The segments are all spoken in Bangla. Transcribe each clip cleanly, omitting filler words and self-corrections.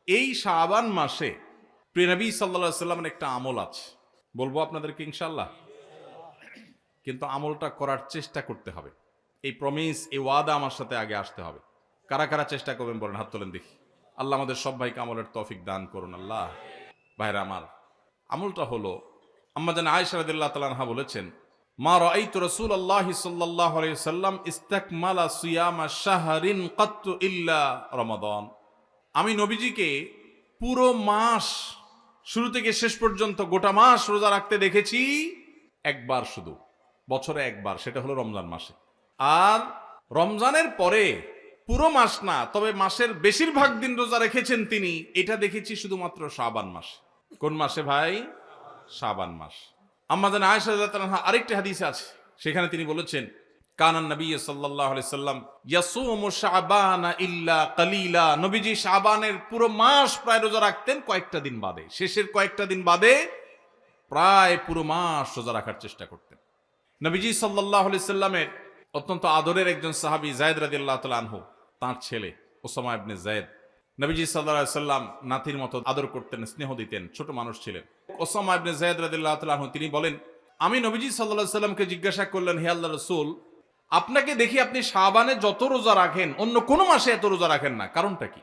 এই শাবান মাসে প্রিয় নবী সাল্লাল্লাহু আলাইহি সাল্লামের একটা আমল আছে, বলবো আপনাদেরকে ইনশাআল্লাহ। কিন্তু আমলটা করার চেষ্টা করতে হবে। এই প্রমিস, এই ওয়াদা আমার সাথে আগে আসতে হবে। কারা কারা চেষ্টা করবেন বলেন, হাত তোলেন দেখি। আল্লাহ আমাদের সব ভাইকে আমলের তৌফিক দান করুন আল্লাহ। ভাইরা আমার, আমলটা হলো, আম্মা জান আয়েশা রাদিয়াল্লাহু তাআলা আনহা বলেছেন, মা রাআইতু রাসূলুল্লাহি সাল্লাল্লাহু আলাইহি ওয়াসাল্লাম ইসতাকমালা সিয়ামা শাহরিন কাত্তু ইল্লা রমাদান। আমি নবীজিকে পুরো মাস শুরু থেকে শেষ পর্যন্ত গোটা মাস রোজা রাখতে দেখেছি একবার, শুধু বছরে একবার, সেটা হলো রমজান মাসে। আর রমজানের পরে পুরো মাস না, তবে মাসের বেশিরভাগ দিন রোজা রেখেছেন তিনি, এটা দেখেছি শুধুমাত্র শাবান মাসে। কোন মাসে ভাই? শাবান মাস। আম্মা জান আয়েশা রাদিয়াল্লাহু তাআলা আরেকটি হাদিসে আছে, সেখানে তিনি বলেছেন, কানান নবী সাল্লাল্লাহু আলাইহি সাল্লাম ইয়াসুমু শাবানা ইল্লা কালিলা। নবীজি শাবানের পুরো মাস প্রায় রোজা রাখতেন, কয়েকটা দিন বাদে, শেষের কয়েকটা দিন বাদে প্রায় পুরো মাস রোজা রাখার চেষ্টা করতেন। নবীজি সাল্লাল্লাহু আলাইহি সাল্লামের অত্যন্ত আদরের একজন সাহাবী যায়েদ রাদিয়াল্লাহু তাআলা আনহু, তার ছেলে ওসামা ইবনে যায়েদ, নবীজি সাল্লাল্লাহু আলাইহি সাল্লাম নাতির মতো আদর করতেন, স্নেহ দিতেন, ছোট মানুষ ছিলেন। ওসামা ইবনে যায়েদ রাদিয়াল্লাহু তাআলা আনহু তিনি বলেন, আমি নবীজি সাল্লাল্লাহু আলাইহি সাল্লামকে জিজ্ঞাসা করলেন, হে আল্লাহর রাসূল, আপনাকে দেখি আপনি শাবানে যত রোজা রাখেন অন্য কোনো মাসে এত রোজা রাখেন না, কারণটা কি?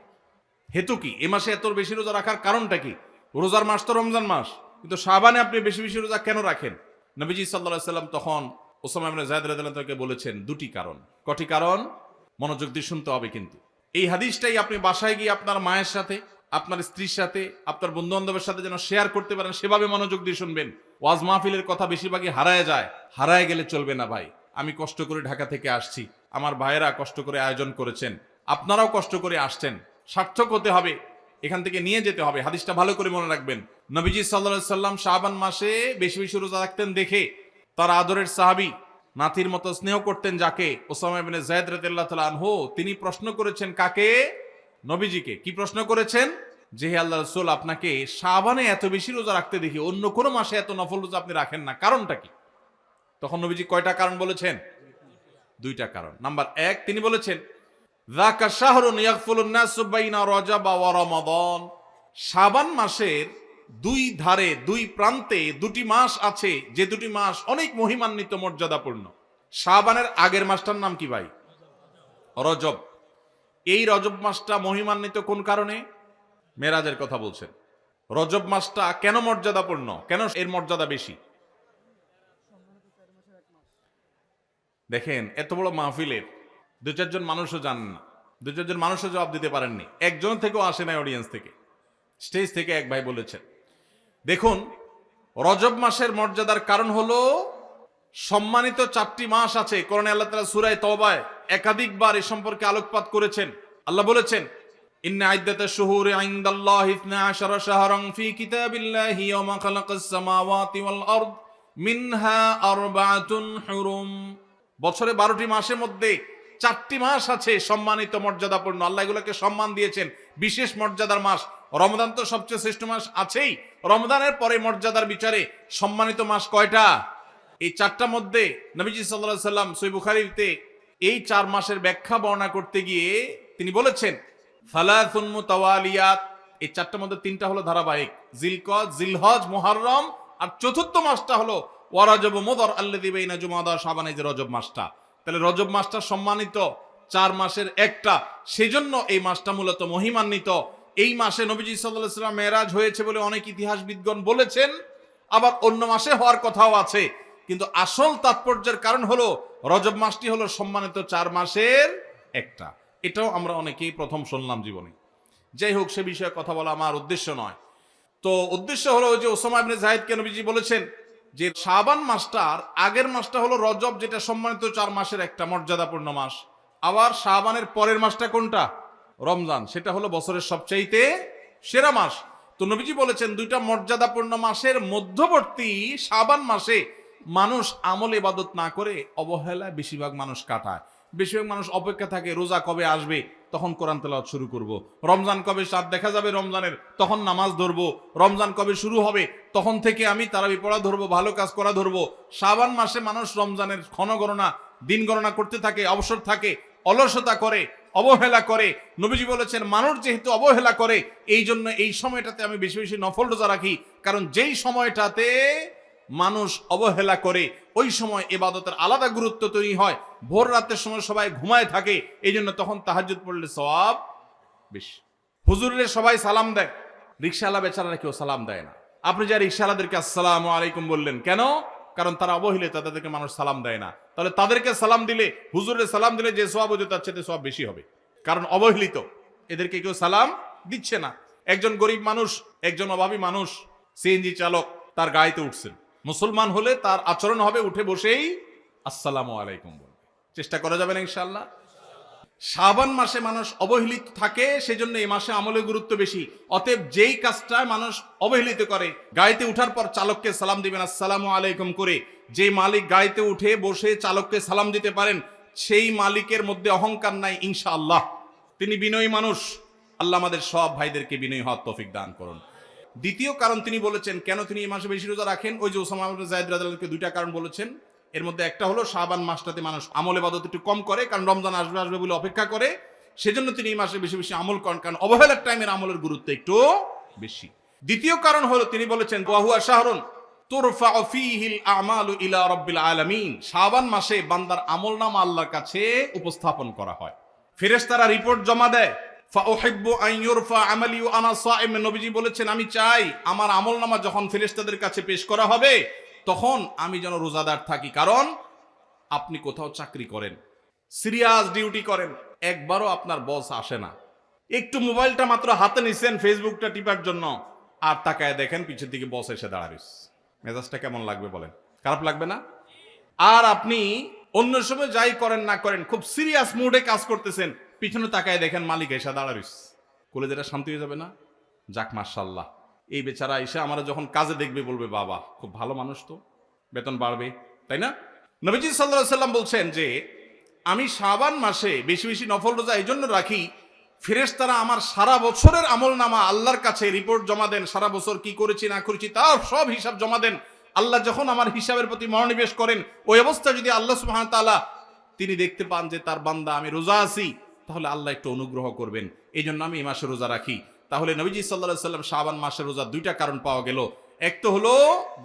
হেতু কি? এ মাসে এত বেশি রোজা রাখার কারণটা কি? রোজার মাস তো রমজান মাস, কিন্তু শাবানে আপনি বেশি বেশি রোজা কেন রাখেন? নবীজি সাল্লাল্লাহু আলাইহি সাল্লাম তখন ওসামা ইবনে যায়েদ রাদিয়াল্লাহু তাআলাকে বলেছেন দুটি কারণ। কটি কারণ? মনোযোগ দিয়ে শুনতে হবে কিন্তু। এই হাদিসটাই আপনি বাসায় গিয়ে আপনার মায়ের সাথে, আপনার স্ত্রীর সাথে, আপনার বন্ধু বান্ধবের সাথে যেন শেয়ার করতে পারেন, সেভাবে মনোযোগ দিয়ে শুনবেন। ওয়াজ মাহফিলের কথা বেশিরভাগই হারায় যায়, হারায় গেলে চলবে না ভাই। আমি কষ্ট করে ঢাকা থেকে আসছি, আমার ভাইয়েরা কষ্ট করে আয়োজন করেছেন, আপনারাও কষ্ট করে আসছেন, সার্থক হতে হবে, এখান থেকে নিয়ে যেতে হবে। হাদিসটা ভালো করে মনে রাখবেন। নবীজি সাল্লাল্লাহু আলাইহি সাল্লাম শাবান মাসে বেশি বেশি রোজা রাখতেন দেখে তার আদরের সাহাবী, নাতির মতো স্নেহ করতেন যাকে, ওসামা ইবনে যায়েদ রাদিয়াল্লাহু তাআলা আনহু, তিনি প্রশ্ন করেছেন কাকে? নবীজিকে। কি প্রশ্ন করেছেন? যে হে আল্লাহর রাসূল, আপনাকে শাবানে এত বেশি রোজা রাখতে দেখি, অন্য কোনো মাসে এত নফল রোজা আপনি রাখেন না, কারণটা কি? তখন নবীজি কয়টা কারণ বলেছেন? দুইটা কারণ। নাম্বার এক, তিনি বলেছেন, যাকা শাহরুন ইয়াগফুলুন নাসু বাইনা রজব ওয়া রমাদান। শাবান মাসের দুই ধারে, দুই প্রান্তে দুটি মাস আছে, যে দুটি মাস অনেক মহিমান্বিত, মর্যাদাপূর্ণ। শাবানের আগের মাসটার নাম কি ভাই? রজব। এই রজব মাসটা মহিমান্বিত কোন কারণে? মেরাজের কথা বলছেন। রজব মাসটা কেন মর্যাদাপূর্ণ, কেন এর মর্যাদা বেশি? দেখেন, এত বড় মাহফিলের দু চারজন মানুষও জানেন না, দু চারজন মানুষও জবাব দিতে পারেননি, একজন থেকেও আসে নাই অডিয়েন্স থেকে। স্টেজ থেকে এক ভাই বলেছেন, দেখুন, রজব মাসের মর্যাদার কারণ হলো সম্মানিত চারটি মাস আছে। কোরআনে আল্লাহ তাআলা সূরা তাওবায় একাধিকবার এ সম্পর্কে আলোকপাত করেছেন। আল্লাহ বলেছেন, ইন্না ইদ্দাতাশ শুহুরি ইনদাল্লাহি 12 শাহরান ফি কিতাবিল্লাহি ইয়াওমা খালাকাস সামাওয়াতি ওয়াল আরদ মিনহা আরবাআতুন হুরুম। বছরে 12টি মাসের মধ্যে 4টি মাস আছে সম্মানিত, মর্যাদাপূর্ণ। আল্লাহ এগুলোকে সম্মান দিয়েছেন, বিশেষ মর্যাদার মাস। রমজান তো সবচেয়ে শ্রেষ্ঠ মাস আছেই, রমজানের পরে মর্যাদার বিচারে সম্মানিত মাস কয়টা? এই 4টার মধ্যে নবীজি সাল্লাল্লাহু আলাইহি সাল্লাম সহিহ বুখারীতে এই 4 মাসের ব্যাখ্যা বর্ণনা করতে গিয়ে তিনি বলেছেন, সালাসুন মুতাওয়ালিয়াত। এই 4টার মধ্যে 3টা হলো ধারাবাহিক, জিলকদ, জিলহজ, মুহররম, আর চতুর্থ মাসটা হলো ওয়া রজব মুদর আল্লাযী বাইনা জুমাদা শাবান, এই যে রজব মাসটা। তাহলে রজব মাসটা সম্মানিত 4 মাসের একটা, সেজন্য এই মাসটা মূলত মহিমান্বিত। এই মাসে নবীজি সাল্লাল্লাহু আলাইহি সাল্লাম মেরাজ হয়েছে বলে অনেক ইতিহাসবিদগণ বলেছেন, আবার অন্য মাসে হওয়ার কথাও আছে, কিন্তু আসল তাৎপর্যের কারণ হলো রজব মাসটি হলো সম্মানিত 4 মাসের একটা। এটাও আমরা অনেকেই প্রথম শুনলাম জীবনে। যাই হোক, সে বিষয়ে কথা বলা আমার উদ্দেশ্য নয়। তো উদ্দেশ্য হলো যে ওসামা ইবনে যায়েদকে নবীজি বলেছেন যে শাবান মাসটার আগের মাসটা হলো রজব, যেটা সম্মানিত 4 মাসের একটা, মর্যাদাপূর্ণ মাস। আবার শাবানের পরের মাসটা কোনটা? রমজান, সেটা হলো বছরের সবচাইতে সেরা মাস। তো নবীজি বলেছেন, দুইটা মর্যাদাপূর্ণ মাসের মধ্যবর্তী শাবান মাসে মানুষ আমল ইবাদত না করে অবহেলায় বেশিরভাগ মানুষ কাটায়। বেশিরভাগ মানুষ অপেক্ষা থাকে রোজা কবে আসবে, তখন কোরআন তেলাওয়াত শুরু করব। রমজান কবে চাঁদ দেখা যাবে রমজানের, তখন নামাজ ধরবো। রমজান কবে শুরু হবে, তখন থেকে আমি তারাবি পড়া ধরবো, ভালো কাজ করা ধরবো। শাবান মাসে মানুষ রমজানের ক্ষণ গণনা, দিন গণনা করতে থাকে, অবসর থাকে, অলসতা করে, অবহেলা করে। নবীজি বলেছেন মানুষ যেহেতু অবহেলা করে, এই জন্য এই সময়টাতে আমি বেশি বেশি নফল রোজা রাখি, কারণ যেই সময়টাতে মানুষ অবহেলা করে ওই সময় ইবাদতের আলাদা গুরুত্ব তৈরি হয়। ভোর রাতের সময় সবাই ঘুমায় থাকে, এই জন্য তখন তাহাজ্জুদ পড়লে সওয়াব বেশি। হুজুরের সবাই সালাম দেয়, রিকশাওয়ালা বেচারারা কেউ সালাম দেয় না। আপনি যা রিকশাওয়ালাদেরকে আসসালামু আলাইকুম বললেন কেন? কারণ তারা অবহেলিত, তাদেরকে মানুষ সালাম দেয় না। তাহলে তাদেরকে সালাম দিলে, হুজুরের সালাম দিলে যে সওয়াব হতো তার চেয়ে সওয়াব বেশি হবে, কারণ অবহেলিত, এদেরকে কেউ সালাম দিচ্ছে না। একজন গরিব মানুষ, একজন অভাবী মানুষ, সিএনজি চালক, তার গাড়িতে উঠছেন, মুসলমান হলে তার আচরণ হবে উঠে বসেই আসসালামু আলাইকুম বলবে। চেষ্টা করা যাবে না ইনশাআল্লাহ? শাবান মাসে মানুষ অবহেলিত থাকে, সেজন্য এই মাসে আমলের গুরুত্ব বেশি। অতএব যেই কাজটা মানুষ অবহেলিত করে, গাড়িতে উঠার পর চালককে সালাম দিবেন আসসালামু আলাইকুম করে। যে মালিক গাড়িতে উঠে বসে চালককে সালাম দিতে পারেন, সেই মালিকের মধ্যে অহংকার নাই ইনশাআল্লাহ, তিনি বিনয়ী মানুষ। আল্লাহ আমাদের সব ভাইদেরকে বিনয়ী হওয়ার তৌফিক দান করুন। দ্বিতীয় কারণ তিনি বলেছেন কেন তিনি এই মাসে বেশি রোজা রাখেন, ওই যে ওসামা ইবনে যায়েদ রাদিয়াল্লাহু আনহুকে দুইটা কারণ বলেছেন। এর মধ্যে একটা হলো শাবান মাসটাতে মানুষ আমল ইবাদত একটু কম করে, কারণ রমজান আসবে আসবে বলে অপেক্ষা করে, সেজন্য তিনি এই মাসে বেশি বেশি আমল করেন, কারণ অবহেলার টাইমের আমলের গুরুত্ব একটু বেশি। দ্বিতীয় কারণ হলো তিনি বলেছেন ওয়া হুয়া শাহরুন তুরফাউ ফীহিল আমালু ইলা রাব্বিল আলামিন, শাবান মাসে বান্দার আমলনামা আল্লাহর কাছে উপস্থাপন করা হয়, ফেরেশতারা রিপোর্ট জমা দেয়। ফাউহিব্বু আন ইউরফা আমালি ওয়া আনা সাইম, নবীজি বলেছেন আমি চাই আমার আমলনামা যখন ফেরেশতাদের কাছে পেশ করা হবে তখন আমি যেন রোজাদার থাকি। কারণ আপনি কোথাও চাকরি করেন, সিরিয়াস ডিউটি করেন, একবারও আপনার বস আসে না, একটু মোবাইলটা মাত্র হাতে নিছেন ফেসবুকটা টিপার জন্য, আর তাকায় দেখেন পিছের দিকে বস এসে দাঁড়াইস, মেজাজটা কেমন লাগবে বলেন? খারাপ লাগবে না? আর আপনি অন্য সময় যাই করেন না করেন খুব সিরিয়াস মুডে কাজ করতেছেন, পিছনে তাকায় দেখেন মালিক এসে দাঁড়াইস, কলেজেটা শান্তি হয়ে যাবে না? যাক মাশাআল্লাহ, এই বেচারা এসে আমরা যখন কাজে দেখবে বলবে বাবা খুব ভালো মানুষ, তো বেতন বাড়বে, তাই না? নবীজি সাল্লাল্লাহু আলাইহি সাল্লাম বলছেন যে আমি শাবান মাসে বেশি বেশি নফল রোজা এই জন্য রাখি, ফেরেশতারা আমার সারা বছরের আমলনামা আল্লাহর কাছে রিপোর্ট জমা দেন, সারা বছর কি করেছি না করেছি তার সব হিসাব জমা দেন। আল্লাহ যখন আমার হিসাবের প্রতি মনোনিবেশ করেন, ওই অবস্থা যদি আল্লাহ সুবহানাহু ওয়া তাআলা তিনি দেখতে পান যে তার বান্দা আমি রোজা আছি, তাহলে আল্লাহ একটু অনুগ্রহ করবেন। এই জন্য আমি এই মাসে রোজা রাখি। তাহলে নবীজি সাল্লাল্লাহু আলাইহি সাল্লাম শাবান মাসে রোজা দুইটা কারণ পাওয়া গেল। এক তো হলো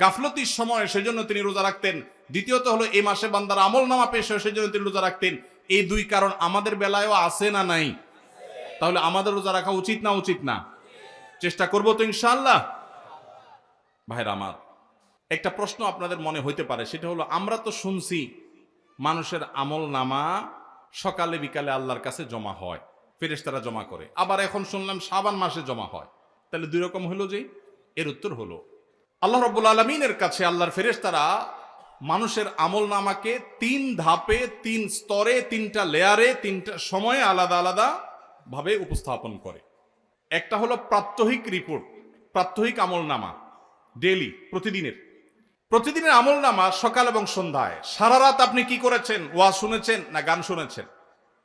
গাফলতির সময় সেজন্য তিনি রোজা রাখতেন, দ্বিতীয়ত হলো এই মাসে বান্দার আমলনামা পেশ হয় সেজন্য তিনি রোজা রাখতেন। এই দুই কারণ আমাদের বেলায়ও আছে না নাই? তাহলে আমাদের রোজা রাখা উচিত না উচিত না? চেষ্টা করবো তো ইনশাআল্লাহ। ভাইরা আমার, একটা প্রশ্ন আপনাদের মনে হইতে পারে, সেটা হলো আমরা তো শুনছি মানুষের আমলনামা সকালে বিকালে আল্লাহর কাছে জমা হয়, ফেরেশতারা জমা করে, আবার এখন শুনলাম শাবান মাসে জমা হয়, তাহলে দুই রকম হলো যে? এর উত্তর হলো আল্লাহ রাব্বুল আলামিনের কাছে আল্লাহর ফেরেশতারা মানুষের আমলনামাকে তিন ধাপে, তিন স্তরে, তিনটা লেয়ারে, তিনটা সময়ে আলাদা আলাদা ভাবে উপস্থাপন করে। একটা হলো প্রাত্যহিক রিপোর্ট, প্রাত্যহিক আমলনামা, ডেইলি, প্রতিদিনের আমলনামা সকাল এবং সন্ধ্যায়। সারা রাত আপনি কি করেছেন? ওয়াজ শুনেছেন না গান শুনেছেন?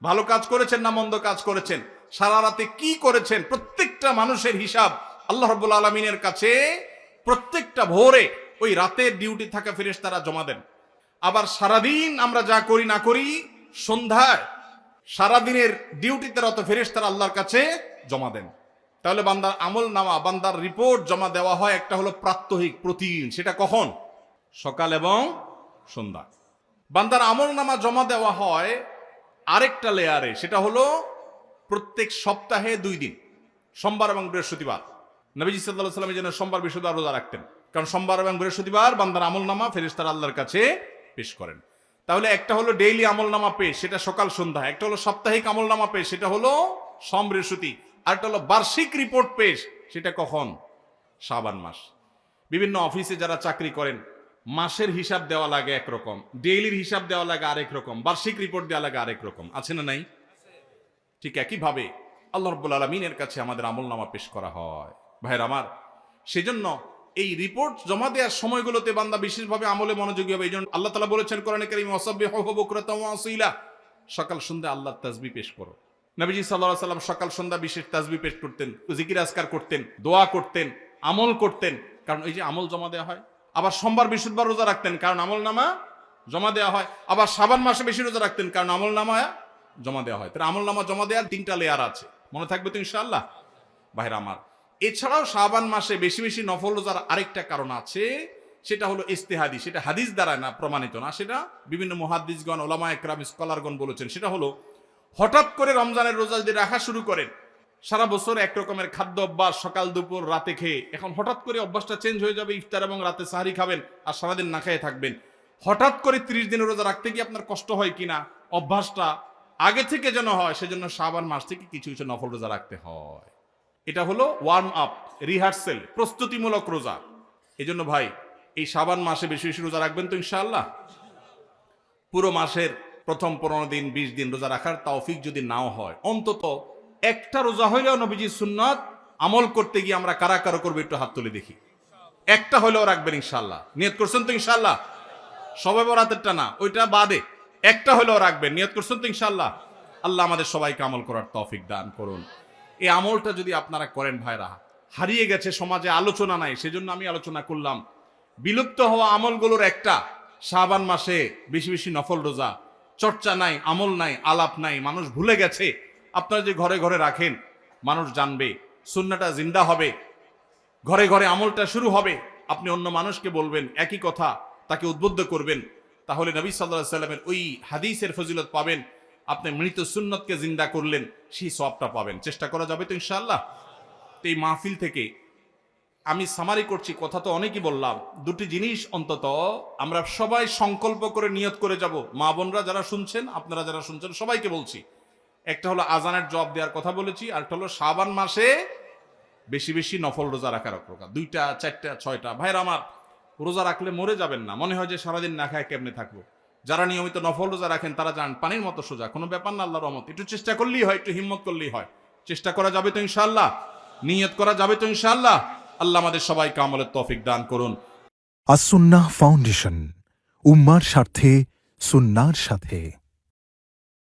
ভালো কাজ করেছেন না মন্দ কাজ করেছেন? সারা রাতে কি করেছেন? প্রত্যেকটা মানুষের হিসাব আল্লাহ রাব্বুল আলামিনের কাছে প্রত্যেকটা ভোরে ওই রাতের ডিউটি থাকা ফেরেশতারা জমা দেন। আবার সারাদিন আমরা যা করি না করি, সন্ধ্যায় সারাদিনের ডিউটিতে রত ফেরেশতারা আল্লাহর কাছে জমা দেন। তাহলে বান্দার আমলনামা, বান্দার রিপোর্ট জমা দেওয়া হয় একটা হলো প্রাত্যহিক, প্রতিদিন। সেটা কখন? সকাল এবং সন্ধ্যা। বান্দার আমলনামা জমা দেওয়া হয় আরেকটা লেয়ারে, সেটা হলো প্রত্যেক সপ্তাহে 2 দিন, সোমবার এবং বৃহস্পতিবার। নবীজি সাল্লাল্লাহু আলাইহি ওয়াসাল্লাম যেন সোমবার বৃহস্পতিবার রোজা রাখতেন, কারণ সোমবার এবং বৃহস্পতিবার বান্দার আমলনামা ফেরেশতারা আল্লাহর কাছে পেশ করেন। তাহলে একটা হলো ডেইলি আমলনামা পেশ, সেটা সকাল সন্ধ্যা। একটা হলো সাপ্তাহিক আমলনামা পেশ, সেটা হলো সোম বৃহস্পতি। আর একটা হলো বার্ষিক রিপোর্ট পেশ, সেটা কখন? শাবান মাস। বিভিন্ন অফিসে যারা চাকরি করেন মাসের হিসাব দেওয়া লাগে একরকম, ডেইলির হিসাব দেওয়া লাগে আরেক রকম, বার্ষিক রিপোর্ট দেওয়া লাগে আরেক রকম, আছে না নাই? ঠিক একইভাবে আল্লাহ রাব্বুল আলামিনের কাছে আমাদের আমলনামা পেশ করা হয়। ভাইরা আমার, সেজন্য এই রিপোর্ট জমা দেওয়ার সময়গুলোতে বান্দা বিশেষভাবে আমলে মনোযোগী হবে। এই জন্য আল্লাহ তাআলা বলেছেন কোরআনে কারীমে ওয়াসাব্বিহুহু বুকরাতাও ওয়া আসীলা, সকাল সন্ধ্যা আল্লাহর তাসবিহ পেশ করো। নবীজি সাল্লাল্লাহু আলাইহি সাল্লাম সকাল সন্ধ্যা বিশেষ তাসবিহ পেশ করতেন, জিকির আজকার করতেন, দোয়া করতেন, আমল করতেন, কারণ এই যে আমল জমা দেওয়া হয়। আবার সোমবার বৃহস্পতিবার রোজা রাখতেন, কারণ আমলনামা জমা দেওয়া হয়। আবার শাবান মাসে বেশি রোজা রাখতেন, কারণ আমলনামা জমা দেওয়া হয়। তাহলে আমল নামা জমা দেওয়ার 3টা লেয়ার আছে, মনে থাকবে তো ইনশাআল্লাহ ভাইরা আমার। এছাড়াও শাবান মাসে বেশি বেশি নফল রোজার আরেকটা কারণ আছে, সেটা হলো ইস্তেহাদি। সেটা হাদিস দ্বারা না, প্রমাণিত না, সেটা বিভিন্ন মুহাদ্দিসগণ, ওলামা একরাম, স্কলারগণ বলেছেন। সেটা হলো হঠাৎ করে রমজানের রোজা যদি রাখা শুরু করেন, সারা বছর একরকমের খাদ্য অভ্যাস, সকাল দুপুর রাতে খেয়ে, এখন হঠাৎ করে অভ্যাসটা চেঞ্জ হয়ে যাবে, ইফতার এবং রাতে সাহারি খাবেন আর সারাদিন না খেয়ে থাকবেন। হঠাৎ করে 30 দিনের রোজা রাখতে গিয়ে আপনার কষ্ট হয় কিনা, অভ্যাসটা আগে থেকে যেন হয়, সেজন্য শাবান মাস থেকে কিছু কিছু নফল রোজা রাখতে হয়। এটা হলো ওয়ার্ম আপ, রিহার্সেল, প্রস্তুতিমূলক রোজা। এই জন্য ভাই এই শাবান মাসে বেশি বেশি রোজা রাখবেন তো ইনশাআল্লাহ। পুরো মাসের প্রথম 15 দিন 20 দিন রোজা রাখার তৌফিক যদি নাও হয়, অন্তত একটা রোজা হইলেও নবীজির সুন্নাত আমল করতে গিয়ে আমরা কারা কারা করবো একটু হাত তুলে দেখি। একটা হইলেও রাখবেন ইনশাআল্লাহ। নিয়ত করছেন তো ইনশাআল্লাহ? সবাই বরাতেরটা না, ওইটা বাদে একটা হইলেও রাখবেন। নিয়ত করছেন তো ইনশাআল্লাহ? আল্লাহ আমাদের সবাইকে আমল করার তৌফিক দান করুন। এই আমলটা যদি আপনারা করেন ভাইরা, হারিয়ে গেছে সমাজে, আলোচনা নাই, সেজন্য আমি আলোচনা করলাম। বিলুপ্ত হওয়া আমলগুলোর একটা শাবান মাসে বেশি বেশি নফল রোজা। চর্চা নাই, আমল নাই, আলাপ নাই, মানুষ ভুলে গেছে। আপনারা যে ঘরে ঘরে রাখেন, মানুষ জানবে, সুন্নাহটা জিন্দা হবে, ঘরে ঘরে আমলটা শুরু হবে। আপনি অন্য মানুষকে বলবেন একই কথা, তাকে উদ্বুদ্ধ করবেন, তাহলে নবী সাল্লাল্লাহু আলাইহি সাল্লামের ওই হাদিসের ফজিলত পাবেন। আপনি মৃত সুন্নতকে জিন্দা করলেন, সেই সওয়াবটা পাবেন। চেষ্টা করা যাবে তো ইনশাআল্লাহ। তো এই মাহফিল থেকে আমি সামারি করছি, কথা তো অনেকই বললাম। দুটি জিনিস অন্তত আমরা সবাই সংকল্প করে নিয়ত করে যাব। মা বোনরা যারা শুনছেন, আপনারা যারা শুনছেন, সবাইকে বলছি, একটা হলো আজানের জবাব দেওয়ার কথা বলেছি, আর একটা হলো শাবান মাসে বেশি বেশি নফল রোজা রাখার কথা। 2টা 4টা 6টা ভাইরা আমার, রোজা রাখলে মরে যাবেন না। মনে হয় যে সারাদিন না খায় কেমনে থাকবো। যারা নিয়মিত নফল রোজা রাখেন তারা জান পানির মতো সোজা, কোনো ব্যাপার না, আল্লাহর রহমত। একটু চেষ্টা করলেই হয়, একটু হিম্মত করলেই হয়। চেষ্টা করা যাবে তো ইনশাআল্লাহ? নিয়ত করা যাবে তো ইনশাআল্লাহ? আল্লাহ আমাদের সবাইকে আমলের তৌফিক দান করুন। আস-সুন্নাহ ফাউন্ডেশন, উম্মার স্বার্থে সুন্নাহর সাথে।